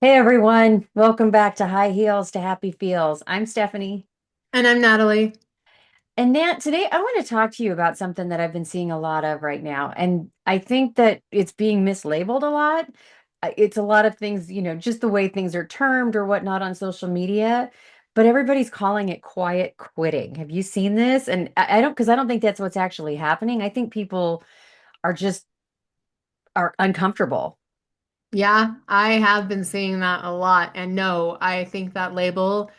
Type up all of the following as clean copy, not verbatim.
Hey everyone, welcome back to High Heels to Happy Feels. I'm Stephanie. And I'm Natalie. And Nat, today I want to talk to you about something that I've been seeing a lot of right now. And I think that it's being mislabeled a lot. It's a lot of things, just the way things are termed or whatnot on social media, but everybody's calling it quiet quitting. Have you seen this? And I don't, because I don't think that's what's actually happening. I think people are just are uncomfortable. Yeah, I have been seeing that a lot. And no, I think that label,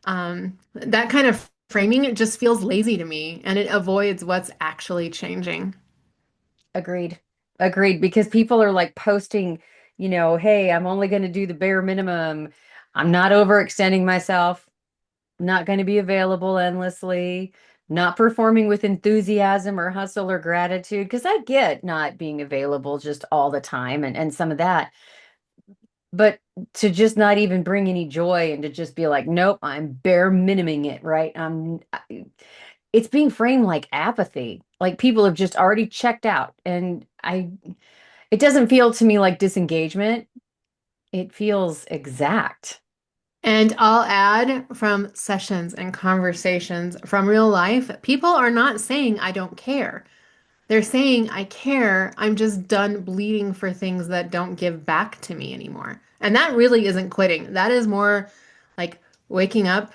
that kind of framing, it just feels lazy to me and it avoids what's actually changing. Agreed. Agreed. Because people are like posting, hey, I'm only going to do the bare minimum. I'm not overextending myself, not going to be available endlessly, not performing with enthusiasm or hustle or gratitude. Because I get not being available just all the time and some of that. But to just not even bring any joy and to just be like, nope, I'm bare miniming it, right? It's being framed like apathy. Like people have just already checked out. And it doesn't feel to me like disengagement. It feels exact. And I'll add from sessions and conversations from real life, people are not saying I don't care. They're saying I care. I'm just done bleeding for things that don't give back to me anymore. And that really isn't quitting. That is more like waking up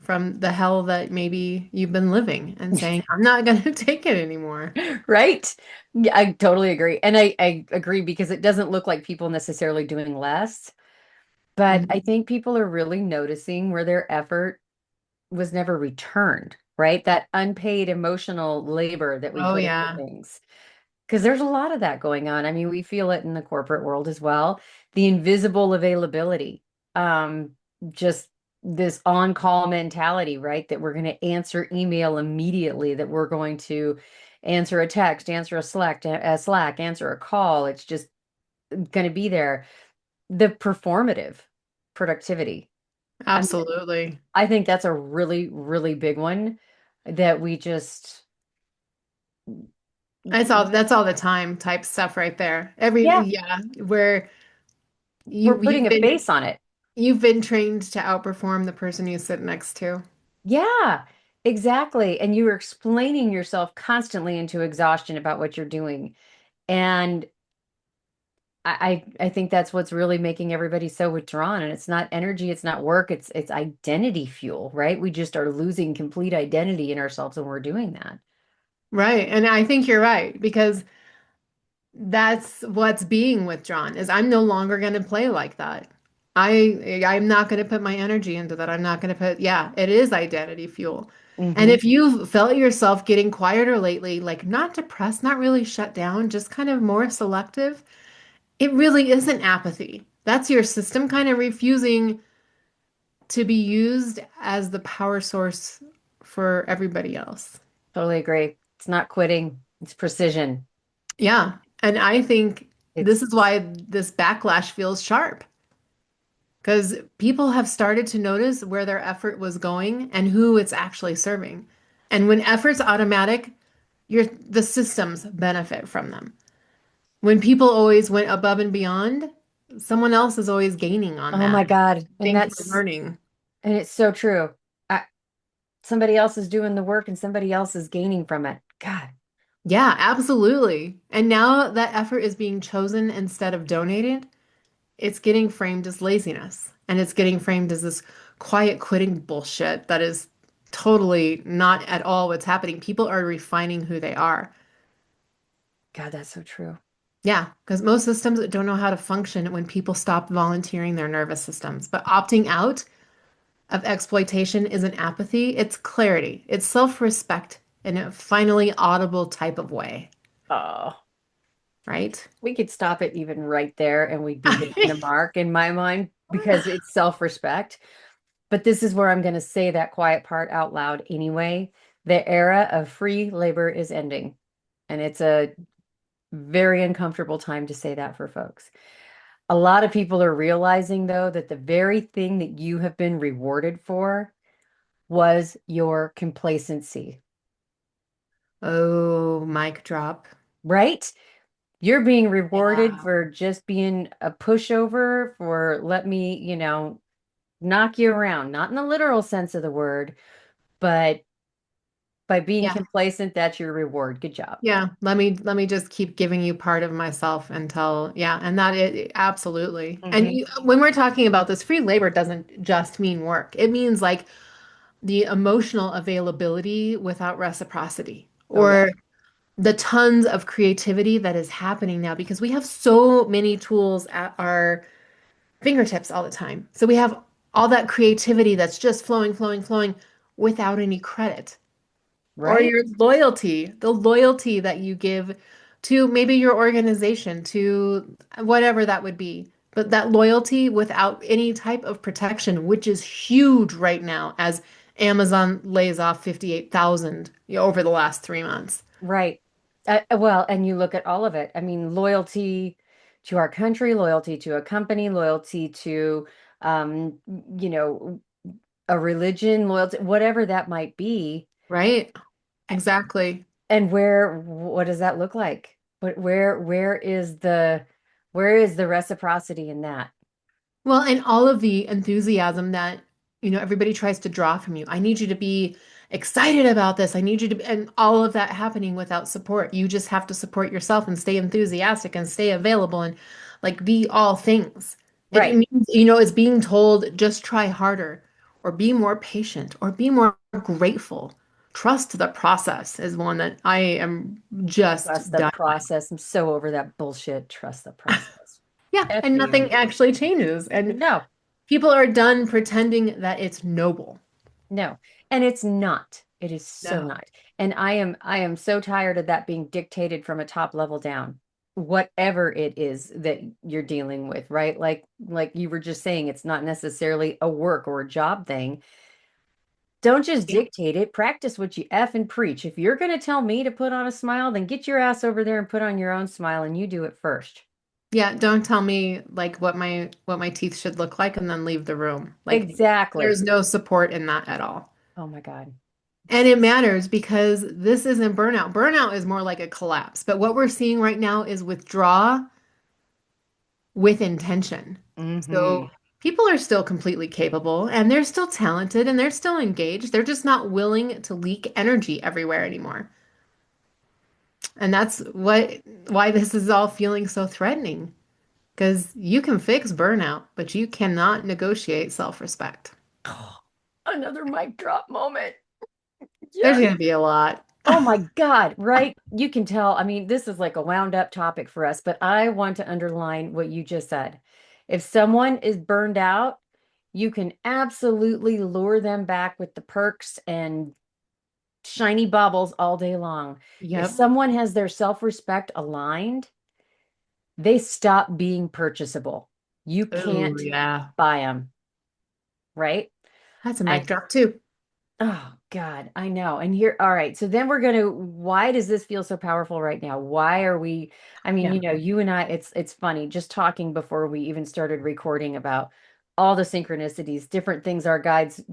from the hell that maybe you've been living and saying, I'm not going to take it anymore. Right? Yeah, I totally agree. And I agree because it doesn't look like people necessarily doing less, but I Mhm. think people are really noticing where their effort was never returned, right? That unpaid emotional labor that we Oh, put into yeah. things. Because there's a lot of that going on. I mean, we feel it in the corporate world as well. The invisible availability, just this on-call mentality, right? That we're going to answer email immediately, that we're going to answer a text, answer a Slack, answer a call. It's just going to be there. The performative productivity. I mean, Absolutely. I think that's a really, really big one that we just, That's all the time type stuff right there. yeah, Yeah, where we're you putting a face on it. you've been trained to outperform the person you sit next to. Yeah, exactly. And you were explaining yourself constantly into exhaustion about what you're doing. And I think that's what's really making everybody so withdrawn. And it's not energy, it's not work, it's identity fuel, right? We just are losing complete identity in ourselves when we're doing that. Right. And I think you're right because that's what's being withdrawn is I'm no longer going to play like that. I'm not going to put my energy into that. I'm not going to put, yeah, it is identity fuel. And Hmm. if you've felt yourself getting quieter lately, like not depressed, not really shut down, just kind of more selective, it really isn't apathy. That's your system kind of refusing to be used as the power source for everybody else. Totally agree. It's not quitting, it's precision. Yeah. And I think this It's, is why this backlash feels sharp. Because people have started to notice where their effort was going and who it's actually serving. And when effort's automatic, the systems benefit from them. When people always went above and beyond, someone else is always gaining on oh that. my God. And Things we're learning. it's so true. I, Somebody else is doing the work and somebody else is gaining from it. God. Yeah, absolutely. And now that effort is being chosen instead of donated, it's getting framed as laziness. And it's getting framed as this quiet quitting bullshit that is totally not at all what's happening. People are refining who they are. God, that's so true. Yeah, because most systems don't know how to function when people stop volunteering their nervous systems. But opting out of exploitation isn't apathy, it's clarity, it's self-respect in a finally audible type of way, Oh. right? We could stop it even right there and we'd be hitting the mark in my mind because it's self-respect. But this is where I'm going to say that quiet part out loud anyway. The era of free labor is ending. And it's a very uncomfortable time to say that for folks. A lot of people are realizing, though, that the very thing that you have been rewarded for was your complacency, Oh, mic drop. right? You're being rewarded Yeah. for just being a pushover, for let me, knock you around, not in the literal sense of the word, but by being Yeah. complacent, that's your reward. Good job. Yeah. Let me just keep giving you part of myself until, yeah, and that it absolutely. And Hmm. when we're talking about this, free labor doesn't just mean work. It means like the emotional availability without reciprocity, Oh, yeah. or the tons of creativity that is happening now because we have so many tools at our fingertips all the time. So we have all that creativity that's just flowing, flowing, flowing without any credit. Or Right? your loyalty, the loyalty that you give to maybe your organization, to whatever that would be. But that loyalty without any type of protection, which is huge right now as Amazon lays off 58,000 over the last 3 months. Right. Well, and you look at all of it. I mean, loyalty to our country, loyalty to a company, loyalty to, um, you know, a religion, loyalty, whatever that might be. Right? Exactly. And what does that look like? Where is the reciprocity in that? Well, and all of the enthusiasm that, everybody tries to draw from you. I need you to be excited about this. I need you to, and all of that happening without support. You just have to support yourself and stay enthusiastic and stay available and like be all things. It Right. means, it's being told just try harder or be more patient or be more grateful. Trust the process is one that I am Trust just the done process. I'm so over that bullshit. Trust the process. Yeah, F and you. nothing actually changes. And No. people are done pretending that it's noble. No. And it's not. It is so No. not. And I am so tired of that being dictated from a top level down. Whatever it is that you're dealing with, right? Like you were just saying, it's not necessarily a work or a job thing. Don't just Yeah. dictate it. Practice what you F and preach. If you're going to tell me to put on a smile, then get your ass over there and put on your own smile and you do it first. Yeah, don't tell me like what my teeth should look like and then leave the room. Like Exactly. there's no support in that at all. Oh my God. And it matters because this isn't burnout. Burnout is more like a collapse. But what we're seeing right now is withdraw with intention. Mm-hmm. So people are still completely capable and they're still talented and they're still engaged. They're just not willing to leak energy everywhere anymore. And that's why this is all feeling so threatening. Because you can fix burnout, but you cannot negotiate self-respect. Another mic drop moment. There's Yes. going to be a lot. Oh my God, right? You can tell. I mean, this is like a wound up topic for us, but I want to underline what you just said. If someone is burned out, you can absolutely lure them back with the perks and shiny baubles all day long. If Yep. someone has their self-respect aligned, they stop being purchasable. You Oh, can't yeah. buy them, right? That's a mic And drop too. oh God, I know. And here, all right. So then why does this feel so powerful right now? Why are we, I mean, Yeah. you and I, it's funny just talking before we even started recording about all the synchronicities, different things our guides,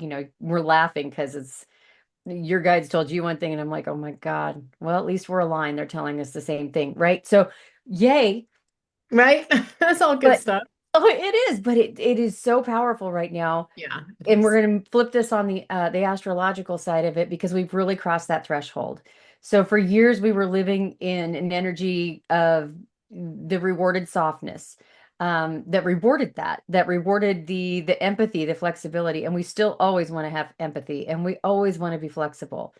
we're laughing because it's your guides told you one thing, and I'm like, oh my God. Well, at least we're aligned. They're telling us the same thing, right? So yay. Right? That's all good But stuff. oh, it is, but it is so powerful right now. Yeah, it And is. we're going to flip this on the astrological side of it because we've really crossed that threshold. So for years we were living in an energy of the rewarded softness, that rewarded the empathy, the flexibility, and we still always want to have empathy and we always want to be flexible.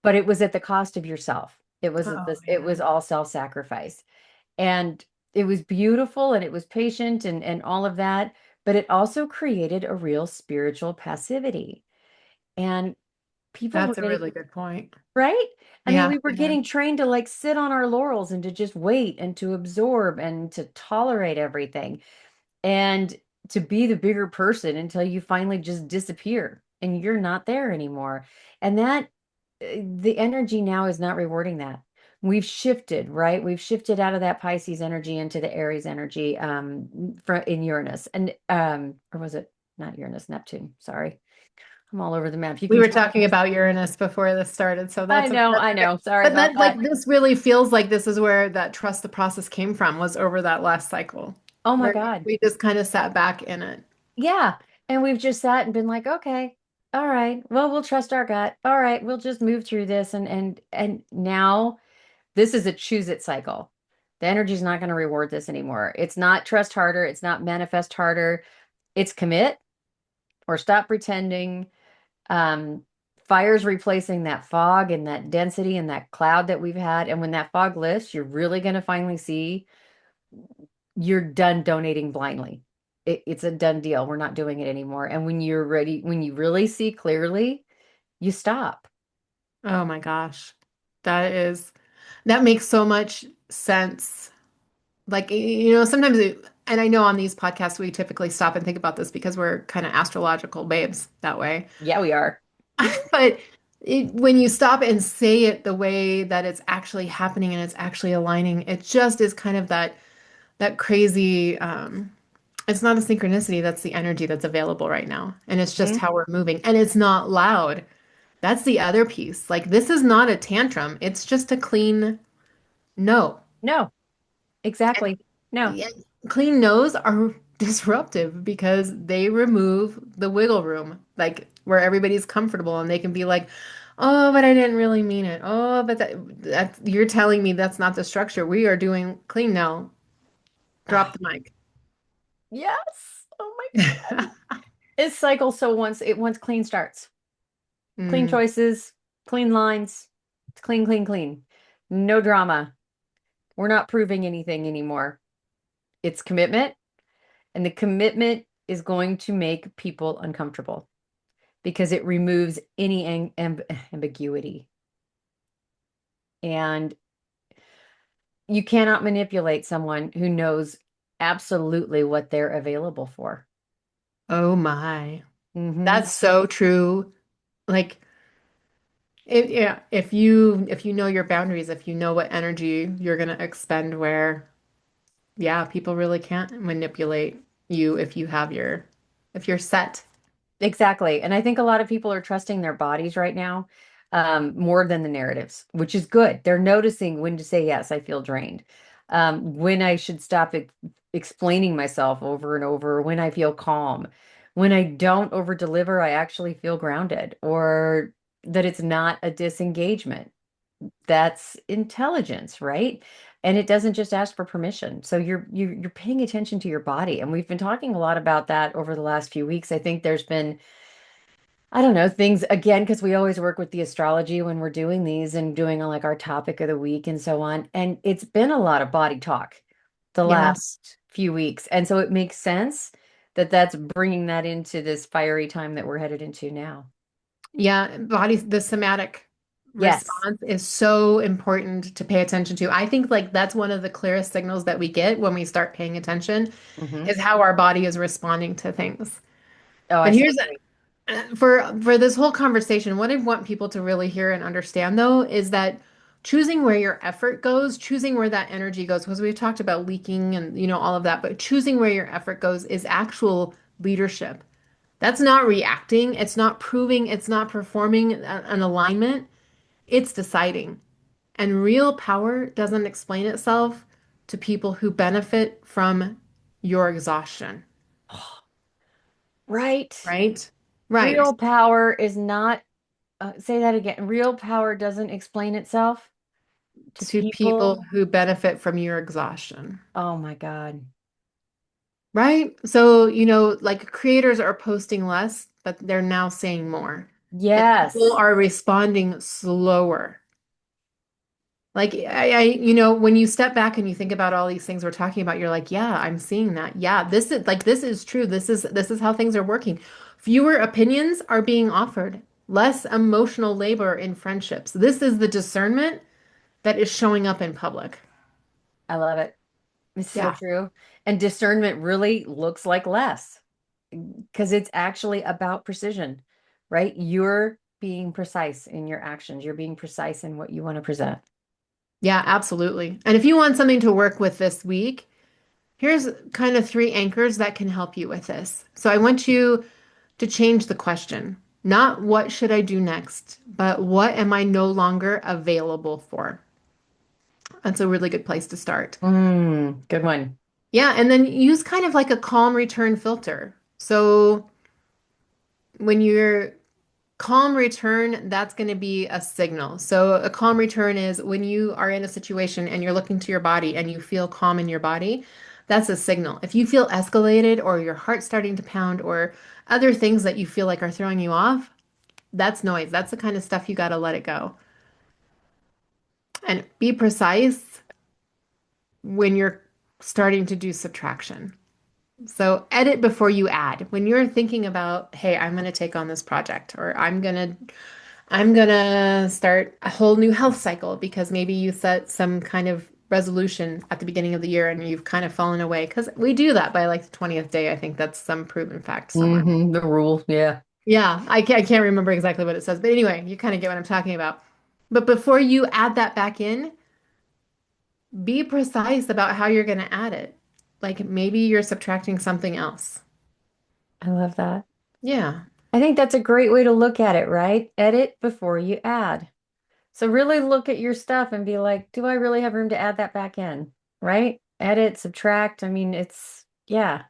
But it was at the cost of yourself. Oh, It yeah. was all self-sacrifice. And it was beautiful and it was patient and all of that, but it also created a real spiritual passivity. And people were That's a getting, really good point. right? I mean, Yeah, we were yeah. getting trained to like sit on our laurels and to just wait and to absorb and to tolerate everything and to be the bigger person until you finally just disappear and you're not there anymore. And the energy now is not rewarding that. We've shifted, right? We've shifted out of that Pisces energy into the Aries energy in Uranus. And or was it not Uranus, Neptune? Sorry. I'm all over the map. You We can were tell. talking about Uranus before this started, so I know, that's I okay. know. Sorry But about that that. like this really feels like this is where that trust the process came from, was over that last cycle, Oh my where God. we just kind of sat back in it. Yeah. And we've just sat and been like, okay, all right, well, we'll trust our gut. All right, we'll just move through this. And now this is a choose it cycle. The energy's not going to reward this anymore. It's not trust harder. It's not manifest harder. It's commit or stop pretending. Um, Fire's replacing that fog and that density and that cloud that we've had. And when that fog lifts, you're really going to finally see you're done donating blindly. It's a done deal. We're not doing it anymore. And when you're ready, when you really see clearly, you stop. Oh my gosh. That makes so much sense. Like, sometimes and I know on these podcasts we typically stop and think about this because we're kind of astrological babes that way. Yeah, we are. But when you stop and say it the way that it's actually happening and it's actually aligning, it just is kind of that crazy, it's not a synchronicity, that's the energy that's available right now. And it's just Mhm. how we're moving. And it's not loud. That's the other piece. Like, this is not a tantrum. It's just a clean no. No, exactly. No. Yeah, clean no's are disruptive because they remove the wiggle room, like where everybody's comfortable and they can be like, "Oh, but I didn't really mean it. Oh, but that you're telling me that's not the structure. We are doing clean now. Ah, Drop the mic." yes. Oh my God. It's cycle. So once clean starts, clean Mm. choices, clean lines, it's clean, clean, clean. No drama. We're not proving anything anymore. It's commitment, and the commitment is going to make people uncomfortable because it removes any ambiguity. And you cannot manipulate someone who knows absolutely what they're available for. Oh my. Hmm. That's so true. Like, yeah, if you know your boundaries, if you know what energy you're gonna expend where, yeah, people really can't manipulate you if you're set. Exactly. And I think a lot of people are trusting their bodies right now, more than the narratives, which is good. They're noticing when to say, yes, I feel drained, when I should stop explaining myself over and over, when I feel calm, when I don't over deliver, I actually feel grounded, or that it's not a disengagement. That's intelligence, right? And it doesn't just ask for permission. So you're paying attention to your body. And we've been talking a lot about that over the last few weeks. I think there's been, I don't know, things again, because we always work with the astrology when we're doing these and doing like our topic of the week and so on. And it's been a lot of body talk the Yeah. last few weeks. And so it makes sense that that's bringing that into this fiery time that we're headed into now. Yeah, the somatic Yes. response is so important to pay attention to. I think like that's one of the clearest signals that we get when we start paying attention Hmm. is how our body is responding to things. Oh, I But so here's agree. for this whole conversation, what I want people to really hear and understand though is that choosing where your effort goes, choosing where that energy goes, because we've talked about leaking and all of that, but choosing where your effort goes is actual leadership. That's not reacting. It's not proving. It's not performing an alignment. It's deciding. And real power doesn't explain itself to people who benefit from your exhaustion, Right. right? Right. Real power is not, say that again. Real power doesn't explain itself to To people people. who benefit from your exhaustion, Oh my God. right? So, like creators are posting less, but they're now saying more. And people Yes. are responding slower. Like when you step back and you think about all these things we're talking about, you're like, yeah, I'm seeing that. Yeah, this is true. This is how things are working. Fewer opinions are being offered, less emotional labor in friendships. This is the discernment that is showing up in public. I love it. It's so Yeah. true. And discernment really looks like less because it's actually about precision, right? You're being precise in your actions. You're being precise in what you want to present. Yeah, absolutely. And if you want something to work with this week, here's kind of three anchors that can help you with this. So I want you to change the question. Not what should I do next, but what am I no longer available for? That's a really good place to start. Good one. Yeah, and then use kind of like a calm return filter. So when you're calm return, that's going to be a signal. So a calm return is when you are in a situation and you're looking to your body and you feel calm in your body, that's a signal. If you feel escalated or your heart's starting to pound or other things that you feel like are throwing you off, that's noise. That's the kind of stuff you got to let it go. And be precise when you're starting to do subtraction. So edit before you add. When you're thinking about, hey, I'm going to take on this project or I'm gonna start a whole new health cycle because maybe you set some kind of resolution at the beginning of the year and you've kind of fallen away. Because we do that by like the 20th day. I think that's some proven fact somewhere. The rule. Yeah. Yeah, I can't remember exactly what it says, but anyway, you kind of get what I'm talking about. But before you add that back in, be precise about how you're going to add it. Like maybe you're subtracting something else. I love that. Yeah. I think that's a great way to look at it, right? Edit before you add. So really look at your stuff and be like, do I really have room to add that back in? Right? Edit, subtract. I mean, yeah.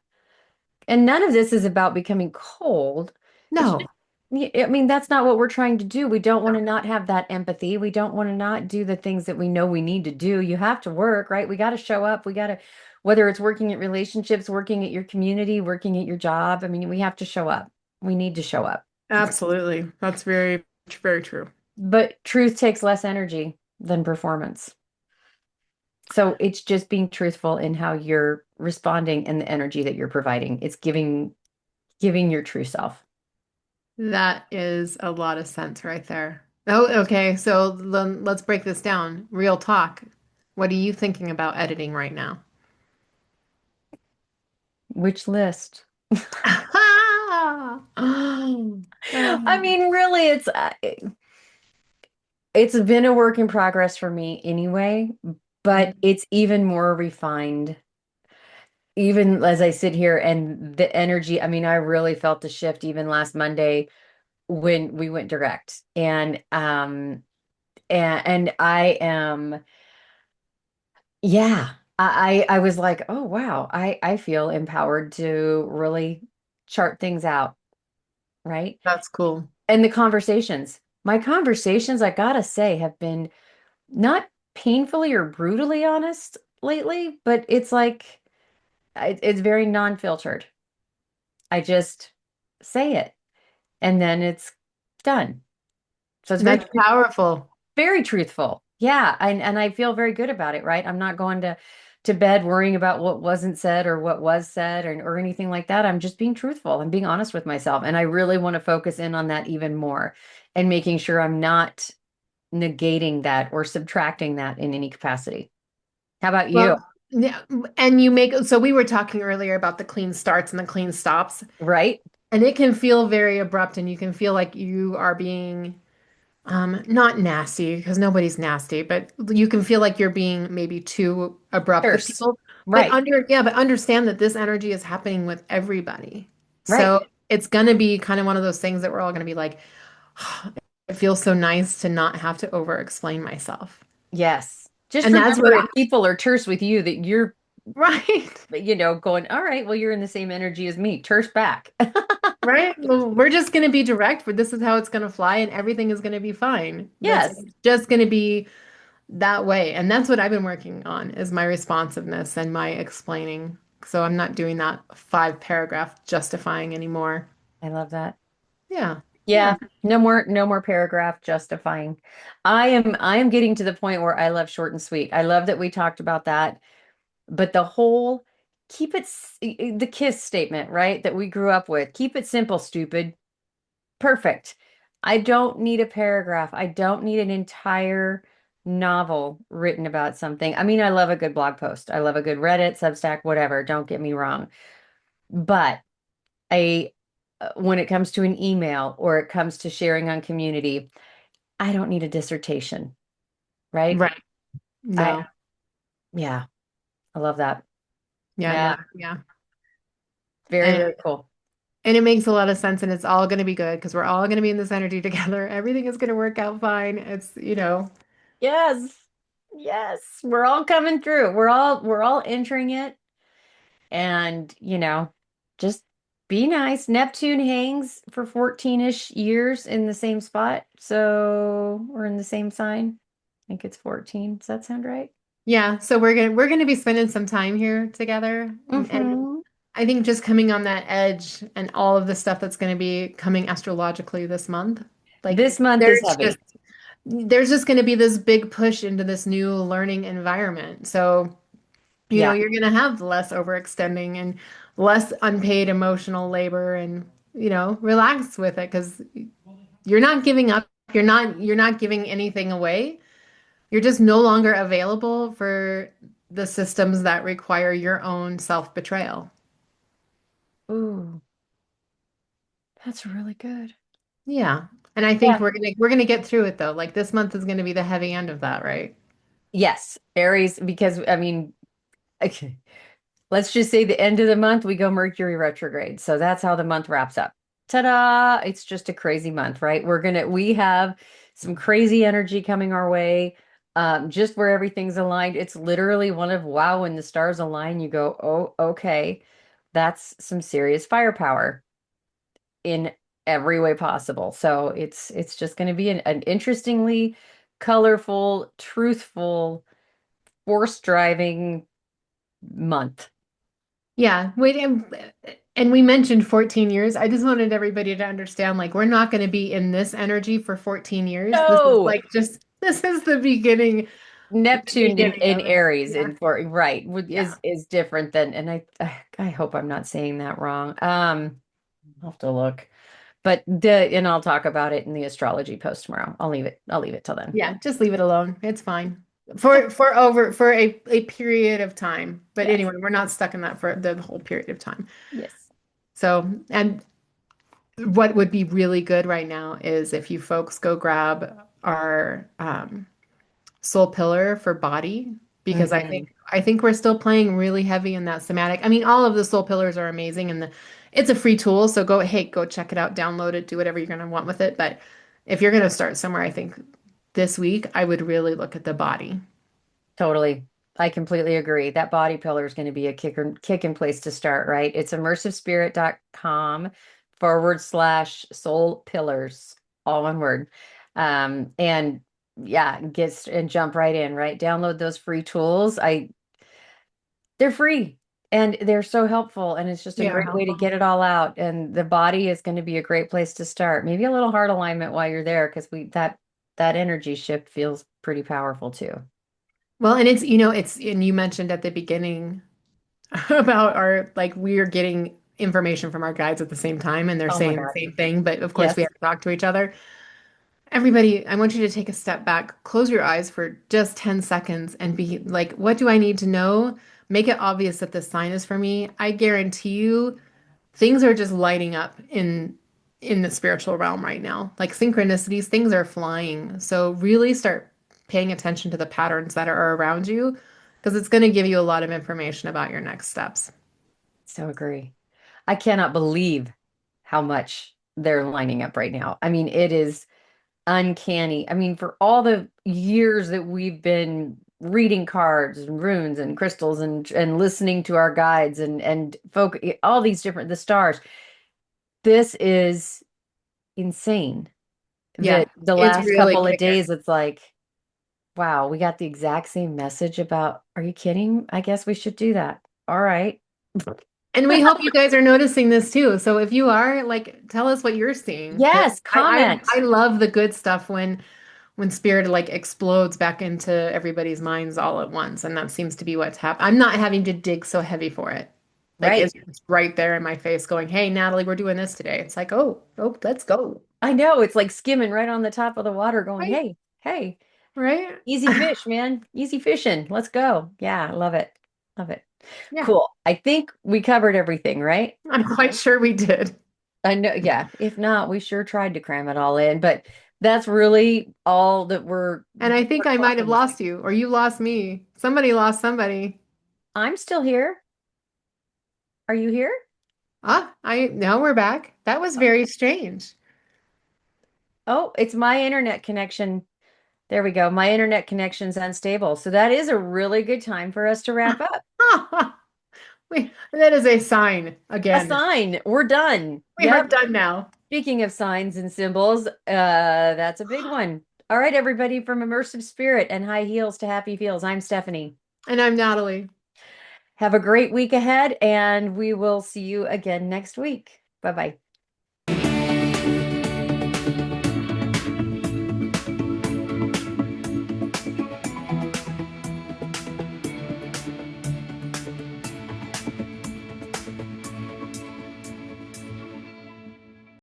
And none of this is about becoming cold. It's just, No. I mean, that's not what we're trying to do. We don't want to not have that empathy. We don't want to not do the things that we know we need to do. You have to work, right? We got to show up. We got to, whether it's working at relationships, working at your community, working at your job. I mean, we have to show up. We need to show up. Absolutely. That's very, very true. But truth takes less energy than performance. So it's just being truthful in how you're responding and the energy that you're providing. It's giving your true self. That is a lot of sense right there. Oh, okay. So then let's break this down. Real talk. What are you thinking about editing right now? Which list? I Oh. mean, really, it's been a work in progress for me anyway, but it's even more refined. Even as I sit here and the energy, I mean, I really felt the shift even last Monday when we went direct. And I am, yeah, I was like, oh wow, I feel empowered to really chart things out, right? That's cool. And the conversations, my conversations, I gotta say, have been not painfully or brutally honest lately, but it's like it's very non-filtered. I just say it and then it's done. So it's That's powerful. very truthful. Yeah, and I feel very good about it, right? I'm not going to bed worrying about what wasn't said or what was said or anything like that. I'm just being truthful and being honest with myself. And I really want to focus in on that even more and making sure I'm not negating that or subtracting that in any capacity. How about you? Well, yeah, and you make so we were talking earlier about the clean starts and the clean stops, Right? and it can feel very abrupt and you can feel like you are being not nasty because nobody's nasty, but you can feel like you're being maybe too abrupt with Terse. people. But Right. but understand that this energy is happening with everybody. Right. So it's gonna be kind of one of those things that we're all gonna be like, it feels so nice to not have to over explain myself. Yes. Just And that's what remember if people are terse with you that you're, right. going, all right, well, you're in the same energy as me. Terse back. Right? Well, we're just going to be direct, but this is how it's going to fly and everything is going to be fine. That's Yes. just going to be that way. And that's what I've been working on is my responsiveness and my explaining. So I'm not doing that 5 paragraph justifying anymore. I love that. Yeah. Yeah. Yeah, no more paragraph justifying. I am getting to the point where I love short and sweet. I love that we talked about that, but the whole keep it the KISS statement, right? That we grew up with. Keep it simple, stupid. Perfect. I don't need a paragraph. I don't need an entire novel written about something. I mean, I love a good blog post. I love a good Reddit, Substack, whatever. Don't get me wrong. But I when it comes to an email or it comes to sharing on community, I don't need a dissertation, right? Right. I No. Yeah, I love that. Yeah. Yeah, No. Yeah. very, And very cool. And it makes a lot of sense and it's all going to be good because we're all going to be in this energy together. Everything is going to work out fine. It's. Yes. Yes. We're all coming through. We're all entering it. And, just be nice. Neptune hangs for 14-ish years in the same spot. So we're in the same sign. I think it's 14. Does that sound right? Yeah, so we're gonna be spending some time here together. And Mm-hmm. I think just coming on that edge and all of the stuff that's going to be coming astrologically this month, like This month is there's just heavy. there's just going to be this big push into this new learning environment. So, Yeah. you're going to have less overextending and less unpaid emotional labor and, relax with it because you're not giving up. You're not giving anything away. You're just no longer available for the systems that require your own self-betrayal. Ooh, that's really good. Yeah. And I think Yeah. we're gonna get through it though. Like this month is gonna be the heavy end of that, right? Yes, Aries, because I mean, okay, let's just say the end of the month we go Mercury retrograde. So that's how the month wraps up. Ta-da! It's just a crazy month, right? We have some crazy energy coming our way. Just where everything's aligned. It's literally one of wow, when the stars align, you go, oh, okay, that's some serious firepower in every way possible. So it's just going to be an interestingly colorful, truthful, force driving month. Yeah. Wait, and we mentioned 14 years. I just wanted everybody to understand like we're not going to be in this energy for 14 years. This is No, like just this is the Neptune beginning in of it. Aries Yeah. in for right Yeah. is different than, and I hope I'm not saying that wrong. I'll have to look. And I'll talk about it in the astrology post tomorrow. I'll leave it till then. Yeah, just leave it alone. It's fine. For a period of time. But Yes. anyway, we're not stuck in that for the whole period of time. Yes. So, and what would be really good right now is if you folks go grab our soul pillar for body, because I Hmm. think I think we're still playing really heavy in that somatic. I mean, all of the soul pillars are amazing and it's a free tool, so go check it out, download it, do whatever you're gonna want with it. But if you're gonna start somewhere, I think this week I would really look at the body. Totally. I completely agree. That body pillar is going to be a kicking place to start, right? It's immersivespirit.com/soul pillars, all one word. And yeah, and jump right in, right? Download those free tools. They're free and they're so helpful. And it's just a They are great way to helpful. get it all out. And the body is going to be a great place to start. Maybe a little heart alignment while you're there, because that energy shift feels pretty powerful too. Well, and and you mentioned at the beginning about our like we are getting information from our guides at the same time and they're Oh my saying the God. same thing, but of course we Yes. have to talk to each other. Everybody, I want you to take a step back, close your eyes for just 10 seconds and be like, what do I need to know? Make it obvious that this sign is for me. I guarantee you things are just lighting up in the spiritual realm right now. Like synchronicities, things are flying. So really start paying attention to the patterns that are around you because it's going to give you a lot of information about your next steps. So agree. I cannot believe how much they're lining up right now. I mean, it is uncanny. I mean, for all the years that we've been reading cards and runes and crystals and listening to our guides and folk all these different the stars. This is insane. Yeah, That the it's last really couple of kicking. days it's like, wow, we got the exact same message about, are you kidding? I guess we should do that. All right. And we hope you guys are noticing this too. So if you are, like, tell us what you're seeing because Yes, I comment. love the good stuff when spirit like explodes back into everybody's minds all at once, and that seems to be what's happened. I'm not having to dig so heavy for it. Like Right. it's right there in my face, going, "Hey, Natalie, we're doing this today." It's like, oh, let's go. I know, it's like skimming right on the top of the water going, Right, hey, hey, right. easy fish, man. Easy fishing. Let's go. Yeah, I love it. Love it. Yeah, Cool. I think we covered everything, right? I'm quite sure we did. I know, yeah. If not, we sure tried to cram it all in, but that's really all that And I we're think I might have clocking this week. lost you, or you lost me. Somebody lost somebody. I'm still here. Are you here? I now we're back. That was very strange. Oh, it's my internet connection. There we go. My internet connection's unstable. So that is a really good time for us to wrap up. That is a sign A again. sign. We're done. We are Yep. done now. Speaking of signs and symbols, that's a big one. All right, everybody, from immersive spirit and high heels to happy feels. I'm Stephanie. And I'm Natalie. Have a great week ahead, and we will see you again next week. Bye bye.